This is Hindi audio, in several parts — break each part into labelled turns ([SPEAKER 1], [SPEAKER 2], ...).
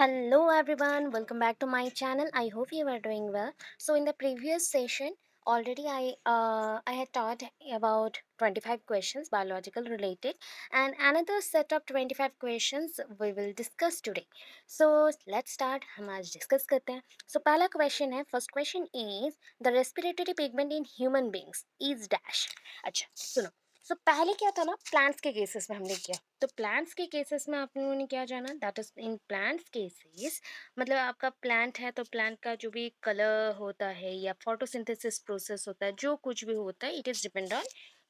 [SPEAKER 1] Hello everyone, welcome back to my channel. I hope you are doing well. So in the previous session, already I had taught about 25 questions biological related, and another set of 25 questions we will discuss today. So let's start. हम आज discuss करते हैं. So पहला question है. First question is the respiratory pigment in human beings is dash. अच्छा सुनो. सो पहले क्या था ना, प्लांट्स के केसेस में हमने किया. तो प्लांट्स के केसेस में आप लोगों ने क्या जाना, that is in plants cases मतलब आपका प्लांट है तो प्लांट का जो भी कलर होता है या फोटोसिंथेसिस प्रोसेस होता है, जो कुछ भी होता है, it is depend on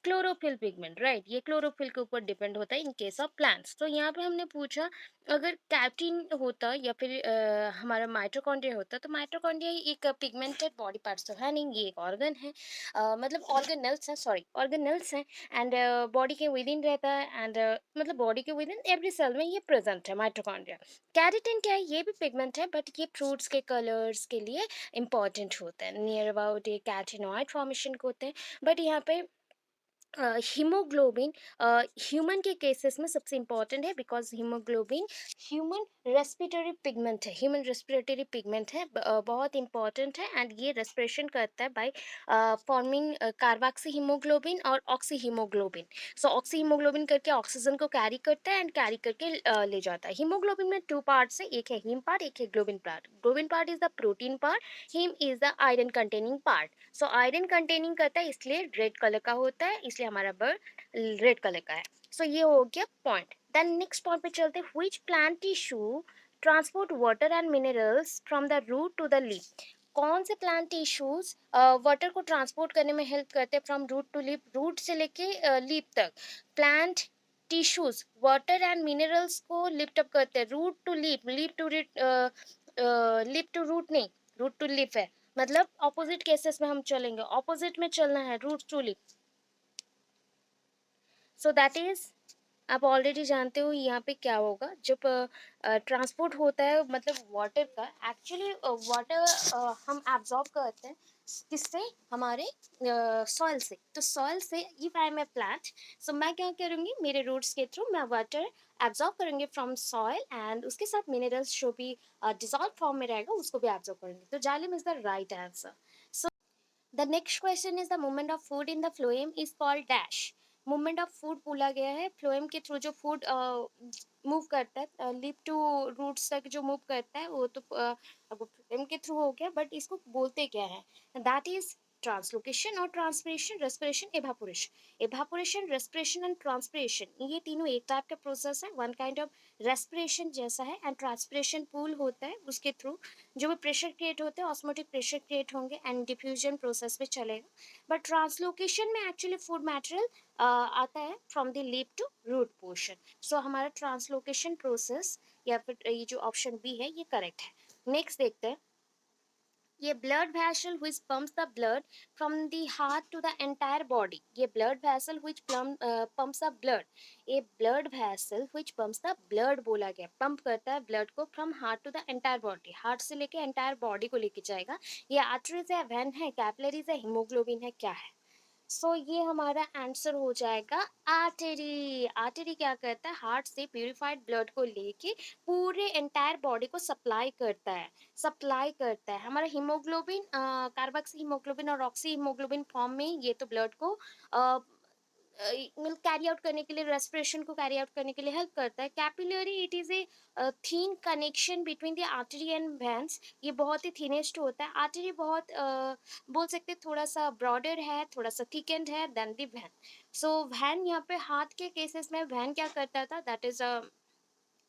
[SPEAKER 1] chlorophyll pigment, right. ये क्लोरोफिल के ऊपर डिपेंड होता है इन केस ऑफ प्लांट्स. तो यहाँ पे हमने पूछा अगर कैप्टिन होता या फिर हमारा माइटोकॉन्ड्रिया होता, तो माइटोकॉन्ड्रिया एक पिगमेंटेड बॉडी पार्ट्स तो है नहीं, ये एक ऑर्गन है. मतलब ऑर्गेनल्स हैं, सॉरी ऑर्गेनल्स हैं. एंड बॉडी के विद इन रहता है. एंड मतलब बॉडी के विद इन एवरी सेल में ये प्रेजेंट है माइटोकॉन्ड्रिया. कैरेटिन क्या है, ये भी पिगमेंट है, बट ये फ्रूट्स के कलर्स के लिए इंपॉर्टेंट होता है, नियर अबाउट ये कैटिनॉइड फॉर्मेशन को होते हैं. बट यहाँ पे हीमोग्लोबिन ह्यूमन के केसेस में सबसे इंपॉर्टेंट है, because haemoglobin human respiratory pigment है. ह्यूमन रेस्पिरेटरी पिगमेंट है, बहुत इंपॉर्टेंट है. एंड ये रेस्पिरेशन करता है बाय फॉर्मिंग कार्बोक्सी हीमोग्लोबिन और ऑक्सी हीमोग्लोबिन. सो ऑक्सी हीमोग्लोबिन करके ऑक्सीजन को कैरी करता है एंड कैरी करके ले जाता है. हीमोग्लोबिन में टू पार्ट्स है, एक है हीम पार्ट, एक है globin part. Globin part is the protein part, heme is the iron containing part. So iron containing करता है, इसलिए रेड कलर का होता है, इसलिए हमारा बर्ड रेड कलर का है. सो ये हो गया पॉइंट. देन नेक्स्ट पॉइंट पे चलते हैं. Which plant tissue transport water and minerals from the root to the leaf. कौन से प्लांट टिश्यूज वाटर को ट्रांसपोर्ट करने में हेल्प करते हैं from root to leaf, root से लेके लीफ तक. Plant tissues water and minerals को लिफ्ट अप करते हैं root to leaf, leaf to leaf to root नहीं, रूट टू लीफ है. मतलब ऑपोजिट केसेस में हम चलेंगे, ऑपोजिट में चलना है, root to leaf. So that is, आप ऑलरेडी जानते हो यहाँ पे क्या होगा जब ट्रांसपोर्ट होता है, मतलब वाटर का. एक्चुअली वाटर हम एब्जॉर्ब करते हैं किससे, हमारे सॉइल से. तो सॉइल से if I am a plant, so मैं क्या करूँगी, मेरे रूट्स के थ्रू मैं वाटर एब्जॉर्ब करेंगे फ्रॉम सॉइल, एंड उसके साथ मिनरल्स जो भी डिजॉल्व फॉर्म में रहेगा उसको भी एब्जॉर्ब करेंगे. तो जालिम is the right answer. The next question is the movement of food in the phloem is called dash. Movement of food बोला गया है, फ्लोएम के थ्रू जो फूड मूव करता है लिप टू रूट्स तक जो मूव करता है, वो तो अब फ्लोएम के थ्रू हो गया, बट इसको बोलते क्या है, दैट इज ट्रांसलोकेशन और transpiration, respiration, evaporation. Evaporation, respiration and transpiration, ये तीनों एक टाइप का प्रोसेस है, वन काइंड ऑफ रेस्पिरेशन जैसा है. एंड ट्रांसपिरेशन पूल होता है, उसके थ्रू जो भी प्रेशर क्रिएट होते हैं, ऑस्मोटिक प्रेशर क्रिएट होंगे एंड डिफ्यूजन प्रोसेस में चलेगा. बट ट्रांसलोकेशन में एक्चुअली फूड मटेरियल आता है from the leaf to root portion. So हमारा ट्रांसलोकेशन प्रोसेस या फिर ये जो ऑप्शन बी है ये करेक्ट है. नेक्स्ट देखते हैं. ये blood vessel which pumps the blood from the heart to the entire body. ये blood vessel which pumps the blood. ये blood vessel which pumps the blood बोला गया, पंप करता है blood को from heart to the entire body. heart से लेके entire body को लेके जाएगा. ये arteries है, vein है, capillaries है, hemoglobin है, क्या है. सो ये हमारा आंसर हो जाएगा आर्टरी. आर्टरी क्या करता है, हार्ट से प्यूरिफाइड ब्लड को लेके पूरे एंटायर बॉडी को सप्लाई करता है, सप्लाई करता है. हमारा हीमोग्लोबिन कार्बोक्सी हीमोग्लोबिन और ऑक्सी हीमोग्लोबिन फॉर्म में ये तो ब्लड को कैरी आउट करने के लिए, रेस्पिरेशन को कैरी आउट करने के लिए हेल्प करता है. Capillary, it is a thin connection between the artery and veins. ये बहुत ही थिनेस्ट होता है. आर्टरी बहुत बोल सकते थोड़ा सा ब्रॉडर है, थोड़ा सा थिकेंड है then the vein. So vein यहाँ पे हार्ट के केसेस में वैन क्या करता था, दैट इज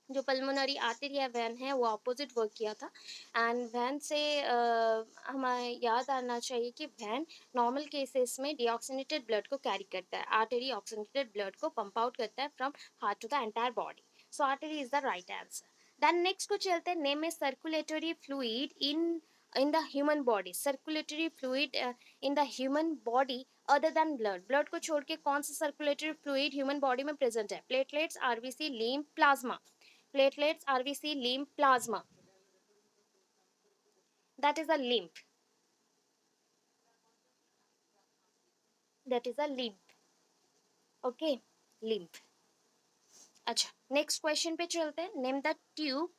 [SPEAKER 1] जो पल्मोनरी आर्टरी या वैन है वो अपोजिट वर्क किया था. एंड वैन से हमें याद आना चाहिए कि वैन नॉर्मल केसेस में डीऑक्सीनेटेड ब्लड को कैरी करता है, आर्टरी ऑक्सीनेटेड ब्लड को पंप आउट करता है from heart to the entire body. So artery is the right answer. Then next को चलते हैं. Name a circulatory fluid in the human body. circulatory fluid in the human body other than blood. blood को छोड़ के कौन सा circulatory fluid human body में present है, platelets, RBC, lymph, plasma. platelets, RBC, lymph, plasma. That is a lymph. That is a lymph. Okay, lymph. अच्छा, नेक्स्ट क्वेश्चन पे चलते हैं. Name the tube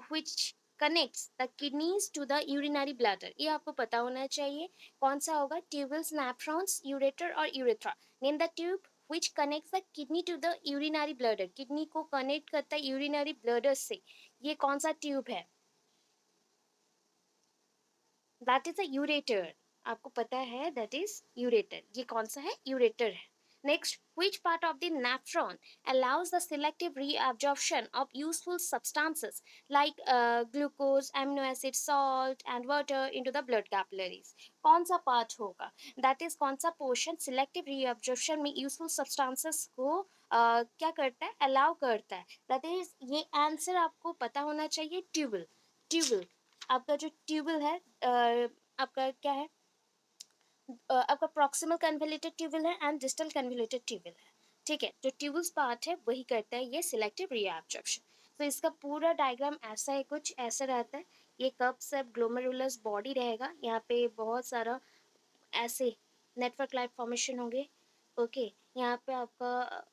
[SPEAKER 1] which connects the kidneys to the urinary bladder. ये आपको पता होना चाहिए. कौन सा होगा? Tubules, nephrons, ureter और urethra. Name the tube which connects the kidney to the urinary bladder. Kidney को कनेक्ट करता है यूरिनरी ब्लडर से. ये कौन सा ट्यूब है? That is a ureter. आपको पता है दैट इज यूरेटर. ये कौन सा है? यूरेटर है. Next, which part of the nephron allows the selective reabsorption of useful substances like glucose, amino acid, salt and water into the blood capillaries? कौन सा पार्ट होगा? दैट इज कौन सा पोर्शन सिलेक्टिव रीअब्जॉर्प्शन में यूजफुल सब्सटेंसेस को क्या करता है? अलाउ करता है. दैट इज, ये आंसर आपको पता होना चाहिए. ट्यूबल. ट्यूबल. आपका जो ट्यूबल है, आपका क्या है? आपका प्रॉक्सिमल कन्वोल्यूटेड ट्यूबल है एंड डिस्टल कन्वोल्यूटेड ट्यूबल है. ठीक है, जो ट्यूबल्स पार्ट है वही करता है ये सिलेक्टिव रीअब्जॉर्प्शन. तो इसका पूरा डायग्राम ऐसा है, कुछ ऐसा रहता है. ये कप सब ग्लोमेरुलस बॉडी रहेगा. यहाँ पे बहुत सारा ऐसे नेटवर्क लाइक फॉर्मेशन होंगे. ओके, यहाँ पे आपका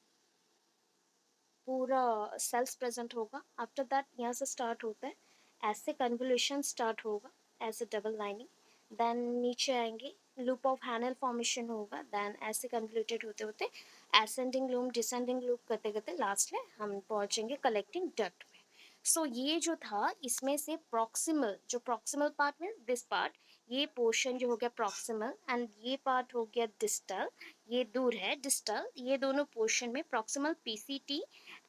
[SPEAKER 1] पूरा सेल्स प्रेजेंट होगा. आफ्टर दैट यहाँ से स्टार्ट होता है, ऐसे कन्वोल्यूशन स्टार्ट होगा, ऐसे डबल लाइनिंग. देन नीचे आएंगे, लूप ऑफ हैनल फॉर्मेशन होगा. देन ऐसे कन्वोल्यूटेड होते होते एसेंडिंग लूप डिसेंडिंग लूप करते करते लास्ट में हम पहुंचेंगे कलेक्टिंग डक्ट में. सो ये जो था, इसमें से प्रॉक्सिमल, जो प्रॉक्सिमल पार्ट में दिस पार्ट, ये पोर्शन जो हो गया प्रॉक्सिमल एंड ये पार्ट हो गया डिस्टल. ये दूर है डिस्टल. ये दोनों पोर्शन में proximal PCT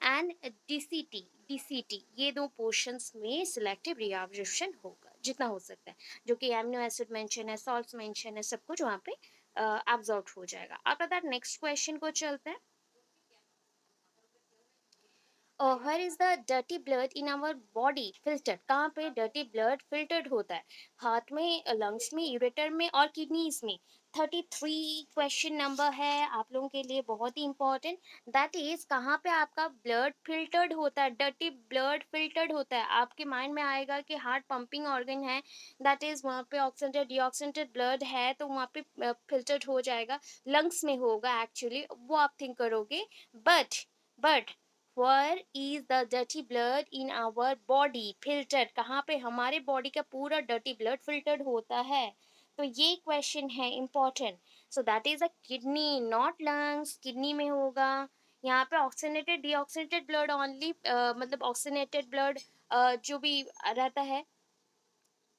[SPEAKER 1] and DCT, DCT, ये दो पोर्शंस में सिलेक्टिव रीअब्जॉर्प्शन होगा जितना हो सकता है. जो कि एमिनो एसिड मेंशन है, सॉल्ट्स मेंशन है, सब कुछ वहाँ पे एब्जॉर्ब हो जाएगा. आफ्टर दैट नेक्स्ट क्वेश्चन को चलते हैं. where is the dirty blood in our body filtered? कहाँ पे dirty blood filtered होता है? हार्ट में, लंग्स में, यूरेटर में और किडनीज में. 33 क्वेश्चन नंबर है आप लोगों के लिए, बहुत ही इंपॉर्टेंट. दैट इज, कहाँ पे आपका ब्लड फिल्टर्ड होता है? डर्टी ब्लड फिल्टर्ड होता है. आपके माइंड में आएगा कि हार्ट पंपिंग ऑर्गन है, दैट इज वहाँ पे ऑक्सीजनेटेड डीऑक्सीजनेटेड ब्लड है तो वहाँ पे फिल्टर्ड हो जाएगा. लंग्स में होगा एक्चुअली, वो आप थिंक करोगे. But where is the dirty blood in our body filtered? कहाँ पे हमारे बॉडी का पूरा dirty blood filtered होता है? तो ये क्वेश्चन है important. So that is a kidney, not lungs. Kidney में होगा. यहाँ पे ऑक्सीनेटेड डीऑक्सीनेटेड ब्लड ओनली, मतलब ऑक्सीनेटेड ब्लड जो भी रहता है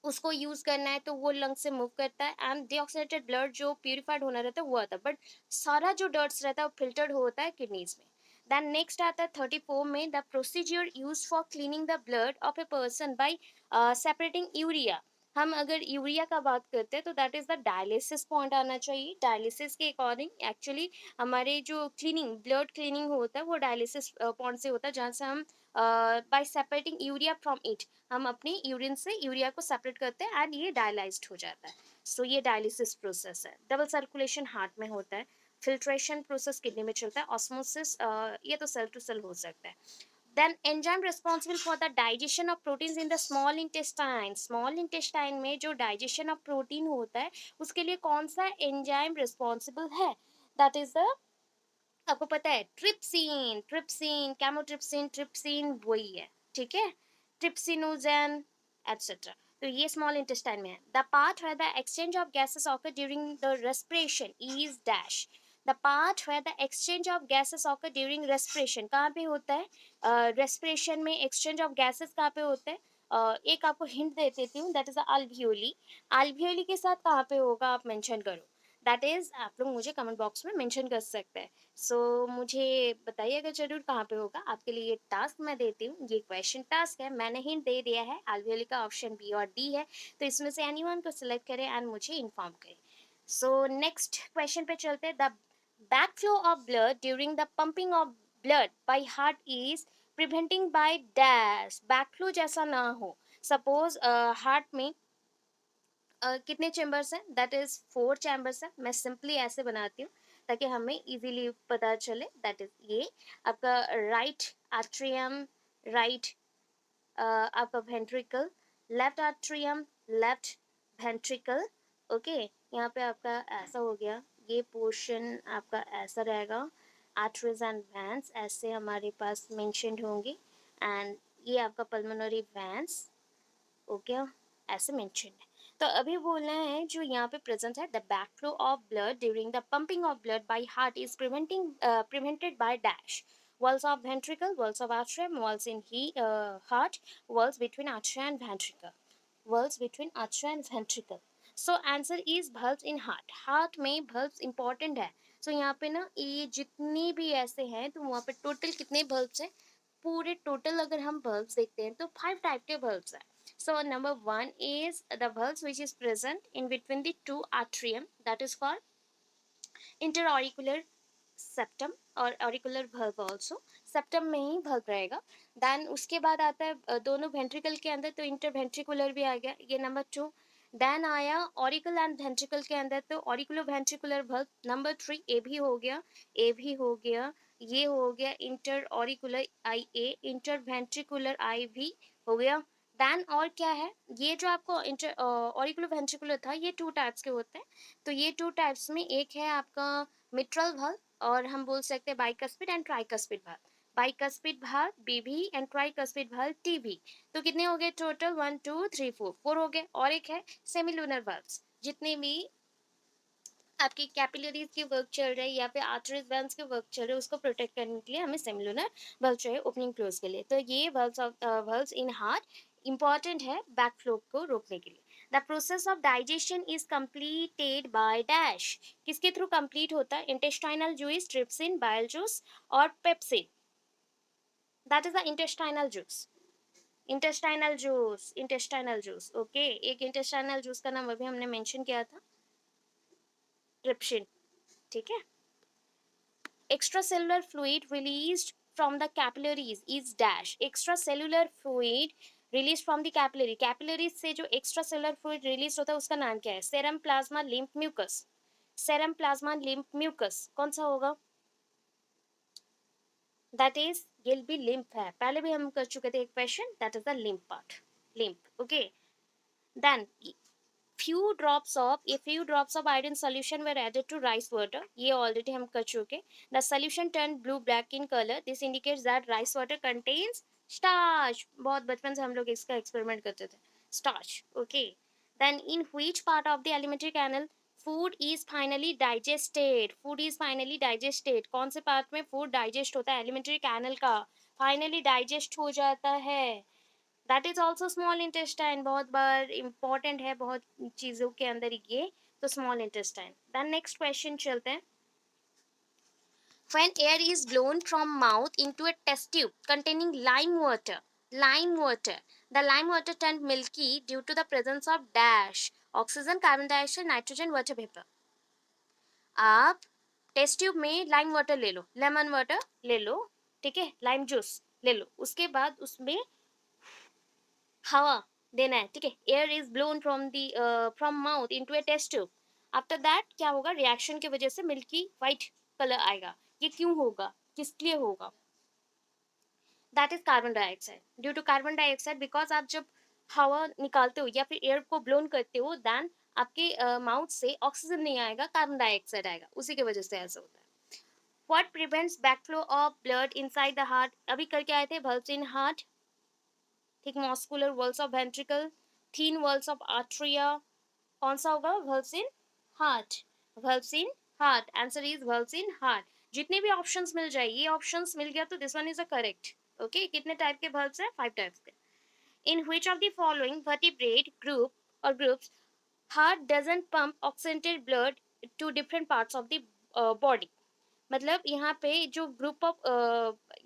[SPEAKER 1] उसको यूज करना है तो वो लंग से मूव करता है. एंड डीऑक्सीनेटेड ब्लड जो प्यूरिफाइड होना रहता है वो आता है. बट सारा जो डर्ट्स रहता है वो फिल्टर्ड होता है किडनीज में. देन नेक्स्ट आता है 34 में, the procedure use for cleaning the blood of a person by separating urea. हम अगर यूरिया का बात करते हैं तो that is the dialysis point आना चाहिए. डायलिसिस के अकॉर्डिंग एक्चुअली हमारे जो क्लीनिंग, ब्लड क्लीनिंग होता है वो डायलिसिस पॉइंट से होता है, जहाँ से हम bye separating urea from it, हम अपनी यूरिन से यूरिया को सेपरेट करते हैं एंड ये डायलाइज्ड हो जाता है. सो ये डायलिसिस प्रोसेस है. डबल सर्कुलेशन हार्ट में होता है. फिल्ट्रेशन प्रोसेस किडनी में चलता है. ऑस्मोसिस ये तो सेल टू सेल हो सकता है. Then enzyme responsible for the digestion of proteins in the small intestine. Small intestine में जो डाइजेशन ऑफ प्रोटीन होता है उसके लिए कौन सा एंजाइम रिस्पॉन्सिबल है? दैट इज द, आपको पता है, ट्रिप्सिन. ट्रिप्सिन, कैमोट्रिप्सिन, ट्रिप्सिन वही है. ठीक है, ट्रिप्सिनोजेन एटसेट्रा. तो ये स्मॉल इंटेस्टाइन में है. The part where the exchange of gases occur during the respiration is dash. The part where the exchange of gases occur during respiration कहाँ पे होता है? रेस्पिरेशन में एक्सचेंज ऑफ गैसेस कहाँ पे होता है? एक आपको हिंट दे देती हूँ, दैट इज अल्वियोली. अल्वियोली के साथ कहाँ पे होगा आप मेंशन करो. दैट इज, आप लोग मुझे कमेंट बॉक्स में मेंशन कर सकते हैं. सो मुझे बताइएगा जरूर कहाँ पे होगा. आपके लिए ये टास्क मैं देती हूँ, ये क्वेश्चन टास्क है, मैंने हिंट दे दिया है. अल्वियोली का ऑप्शन बी और डी है, तो इसमें से एनीवन को सिलेक्ट करें एंड मुझे इन्फॉर्म करें. सो नेक्स्ट क्वेश्चन पे चलते हैं. The backflow of blood during the pumping of blood by heart is preventing by dash. backflow जैसा ना हो. सपोज हार्ट में कितने चैम्बर्स हैं? दैट इज 4 चैम्बर्स हैं. मैं सिंपली ऐसे बनाती हूँ ताकि हमें इजीली पता चले. दैट इज ये आपका राइट आर्ट्रियम, राइट आपका ventricle, left atrium, left ventricle. Okay, यहाँ पे आपका ऐसा हो गया. ये पोर्शन आपका ऐसा रहेगा. आर्टरीज एंड वेन्स ऐसे हमारे पास मेंशन्ड होंगे. एंड ये आपका पल्मोनरी वेंस हो गया, ऐसे मेंशन है। तो अभी बोलना है जो यहाँ पे प्रेजेंट है, the backflow of blood during the pumping of blood by heart is prevented by dash walls of ventricle, walls of atrium, walls in heart, walls between atria and ventricle, walls between atria and ventricle. So answer is valves in heart. heart में valves important है। so यहाँ पे ना ये जितनी भी ऐसे हैं तो वहाँ पे टोटल कितने valves हैं, पूरे टोटल अगर हम valves देखते हैं तो 5 टाइप के valves हैं। so number 1 is the valves which is present in between the two atrium, that is called interauricular septum और auricular valve also। septum में ही valve रहेगा। then उसके बाद आता है दोनों ventricle के अंदर, तो interventricular भी आ गया, ये number 2। then आया auricle and ventricle के अंदर, तो auriculoventricular valve number 3, ये भी हो गया, ये भी हो गया, ये हो गया interauricular IA, interventricular I भी हो गया। then और क्या है, ये जो आपको auriculoventricular था, ये 2 टाइप्स के होते हैं। तो ये 2 टाइप्स में एक है आपका मिट्रल valve, और हम बोल सकते हैं bicuspid and tricuspid valve. Bicuspid valve बीवी एंड ट्राइकस्पिड भाल्व टीबी। तो कितने हो गए टोटल, 1 2 3 4 हो गए। और एक है सेमिलुनर valves, जितने भी आपकी कैपिलरीज की वर्क चल रही है या फिर आर्टरीज वेन्स के वर्क चल रहे हैं, उसको प्रोटेक्ट करने के लिए हमें सेमिलुनर valve चाहिए ओपनिंग क्लोज के लिए। तो ये valves इन हार्ट इंपॉर्टेंट है बैक फ्लो को रोकने के लिए। The process of digestion is completed by dash, किसके थ्रू कंप्लीट होता है, intestinal juice, trypsin, bile juice और pepsin, that is the intestinal juice. Intestinal juice, intestinal juice, okay. एक इंटेस्टाइनल जूस का नाम अभी हमने मेंशन किया था, ट्रिप्सिन, ठीक है। extracellular fluid released from the capillaries is dash, extracellular fluid released from the capillary, capillaries से जो extracellular fluid release होता है उसका नाम क्या है, serum plasma lymph mucus, serum plasma lymph mucus कौन सा होगा, that is ये भी lymph है, पहले भी हम कर चुके थे एक question, that is the lymph part, lymph, okay। then few drops of iodine solution were added to rice water, ये already हम कर चुके। the solution turned blue black in color, this indicates that rice water contains starch, बहुत बचपन से हम लोग इसका एक्सपेरिमेंट करते थे, starch, okay। then in which part of the alimentary canal food is finally digested, food is finally digested, कौन से पार्ट में फूड डाइजेस्ट होता है, एलिमेंट्री कैनल का फाइनली डाइजेस्ट हो जाता है, that is also small intestine, बहुत बार इंपॉर्टेंट है बहुत चीजों के अंदर ये, तो small intestine. Then next question चलते हैं। When air is blown from mouth into a test tube containing lime water, the lime water turned milky due to the presence of dash, oxygen, carbon dioxide, nitrogen, water vapor। आप टेस्ट ट्यूब में लाइम वाटर ले लो, लेमन वाटर ले लो, ठीक है, लाइम जूस ले लो, उसके बाद उसमें हवा देना है, ठीक है। Air is blown from mouth into a test tube, after that क्या होगा, रिएक्शन की वजह से मिल्की वाइट कलर आएगा। ये क्यों होगा, किस लिए होगा, that is carbon dioxide, due to carbon dioxide, because आप जब हवा निकालते हो या फिर एयर को ब्लोन करते हो, देन आपके माउथ से ऑक्सीजन नहीं आएगा, कार्बन डाइऑक्साइड आएगा, उसी की वजह से ऐसा होता है। What prevents backflow of blood inside the heart, अभी करके आए थे, valves in heart, thick muscular walls of ventricle, thin walls of atria, कौन सा होगा, valves in heart, valves in heart, answer is valves in heart. जितने भी ऑप्शंस मिल जाए, ये ऑप्शंस मिल गया तो this one is a correct, okay. कितने टाइप के valves है, 5 टाइप्स के। इन which of the following vertebrate group or groups heart doesn't pump oxygenated blood to different parts of the body, मतलब यहाँ पे जो ग्रुप ऑफ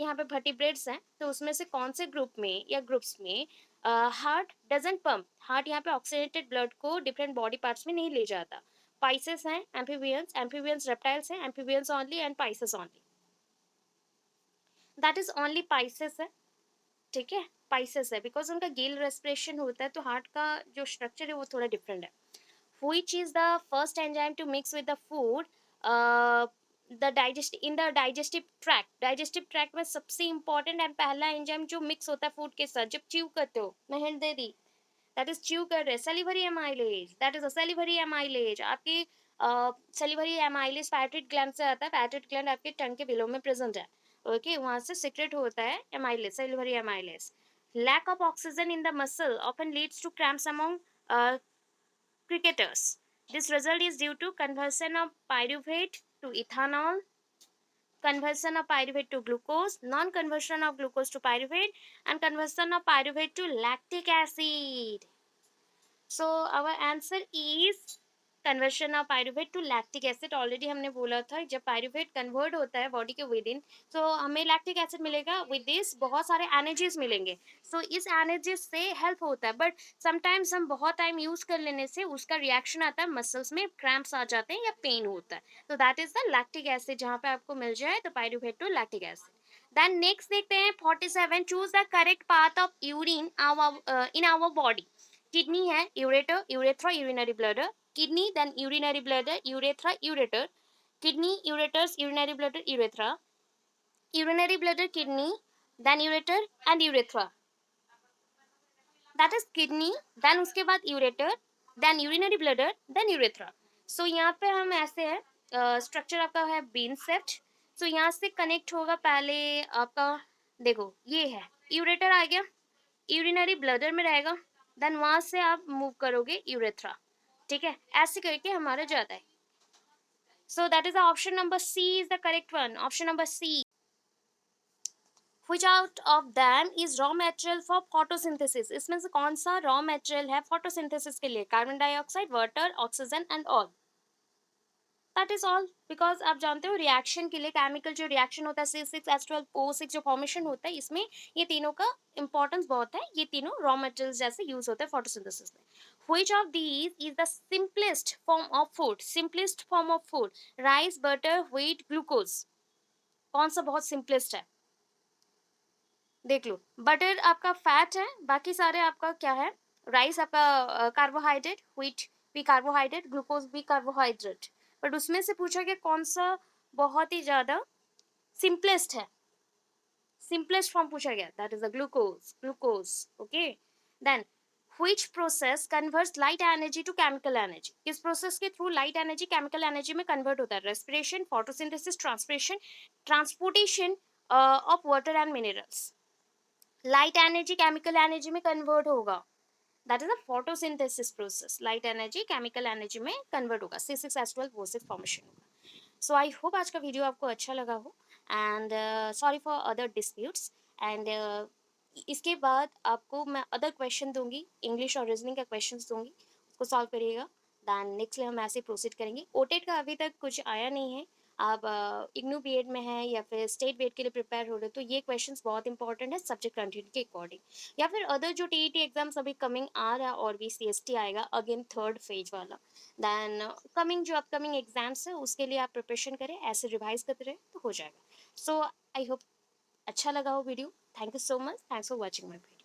[SPEAKER 1] यहाँ पे वर्टिब्रेट्स हैं, तो उसमें से कौन से ग्रुप में या ग्रुप्स में हार्ट डजंट पंप, हार्ट यहाँ पे ऑक्सीजनेटेड ब्लड को डिफरेंट बॉडी पार्ट्स में नहीं ले जाता। पाइसेस हैं, एम्फीबियंस, एम्फीबियंस रेप्टाइल्स हैं, amphibians only and Pisces only, that is only Pisces है, ठीक है, पाइसेस है, बिकॉज उनका गिल रेस्पिरेशन होता है, तो हार्ट का जो स्ट्रक्चर है वो थोड़ा डिफरेंट है। which is the first enzyme to mix with the food, the digest in the digestive tract में सबसे important एंड पहला एंजाइम जो मिक्स होता है फूड के साथ जब च्यू करते हो, मैं hint they the, that is chew कर रहे, salivary amylase, that is a salivary amylase. आपकी सेलिवरी एमाइलेज पैट्रिक ग्लैंड से आता है, पैट्रिक ग्लैंड आपके टंग के बिलो में प्रेजेंट है, ओके, वहां से सीक्रेट होता है amylase, salivary amylase. lack of oxygen in the muscle often leads to cramps among cricketers. This result is due to conversion of pyruvate to ethanol, conversion of pyruvate to glucose, non-conversion of glucose to pyruvate, and conversion of pyruvate to lactic acid. So our answer is conversion of pyruvate to lactic acid. Already हमने बोला था जब पायरुवेट कन्वर्ट होता है बॉडी के विद इन, तो हमें लैक्टिक एसिड मिलेगा. विद दिस बहुत सारे एनर्जीज मिलेंगे. सो इस एनर्जीज से हेल्प होता है. बट समटाइम्स हम बहुत टाइम यूज कर लेने से उसका रिएक्शन आता है, मसल्स में क्रैम्प्स आ जाते हैं या पेन होता है. तो that is the lactic acid. जहाँ पे आपको मिल जाए तो pyruvate to lactic acid. Then next देखते हैं 47. Choose the correct path of urine in our body. Kidney है, ureter, urethra, urinary bladder. Kidney, then urinary bladder, urethra, ureter. Kidney, ureters, urinary bladder, urethra. Urinary bladder, kidney, then ureter and urethra. That is kidney, then उसके बाद ureter, then urinary bladder, then urethra. So यहाँ पे हम ऐसे है, स्ट्रक्चर आपका है बीन सेप्ट. सो यहाँ से कनेक्ट होगा पहले आपका, देखो ये है यूरेटर आ गया, यूरिनरी ब्लडर में रहेगा, देन वहां से आप मूव करोगे यूरेथ्रा. ठीक है, ऐसे करके हमारा जाता है. So that is the option number C is the correct one. Option number C. Which out of them is raw material for photosynthesis? इसमें से कौन सा raw material है photosynthesis के लिए? Carbon dioxide, water, oxygen and all. That is all. Because आप जानते हो रिएक्शन के लिए केमिकल जो रिएक्शन होता है C6H12O6 जो फॉर्मेशन होता है, इसमें ये तीनों का इंपॉर्टेंस बहुत है. ये तीनों रॉ मटेरियल्स जैसे यूज होते हैं फोटोसिंथेसिस में. Which of these is the simplest form of food? Simplest form of food. Rice, butter, wheat, glucose. कौन सा बहुत सिंपलेस्ट है? देख लो, बटर आपका फैट है, बाकी सारे आपका क्या है? राइस आपका कार्बोहाइड्रेट, व्हीट भी कार्बोहाइड्रेट, ग्लूकोज भी कार्बोहाइड्रेट. बट उसमें से पूछा कि कौन सा बहुत ही ज्यादा सिंपलेस्ट है. सिंपलेस्ट फॉर्म पूछा गया, that is the glucose. Glucose. Okay. Then which process converts light energy to chemical energy? किस प्रोसेस के through light energy chemical energy में कन्वर्ट होता है? Respiration, photosynthesis, transpiration, transportation of water and minerals. Light energy chemical energy में कन्वर्ट होगा, that is a photosynthesis process. Light energy chemical energy में कन्वर्ट होगा, C6H12O6 फॉर्मेशन होगा. सो आई होप आज का वीडियो आपको अच्छा लगा हो, and sorry for other disputes. And इसके बाद आपको मैं अदर क्वेश्चन दूंगी, इंग्लिश और रीजनिंग का क्वेश्चन दूंगी, उसको सॉल्व करिएगा. दैन नेक्स्ट हम ऐसे प्रोसीड करेंगे. ओटेट का अभी तक कुछ आया नहीं है. आप इग्नू बीएड में है या फिर स्टेट बीएड के लिए प्रिपेयर हो रहे हो, तो ये क्वेश्चंस बहुत इंपॉर्टेंट है सब्जेक्ट कंटेंट के अकॉर्डिंग. या फिर अदर जो टीईटी एग्जाम्स अभी कमिंग आ रहा है, और भी सीएसटी आएगा अगेन थर्ड फेज वाला. दैन कमिंग जो अपकमिंग एग्जाम्स है उसके लिए आप प्रिपरेशन करें, ऐसे रिवाइज करते रहे तो हो जाएगा. सो आई होप अच्छा लगा हो video. Thank you so much. Thanks for watching my video.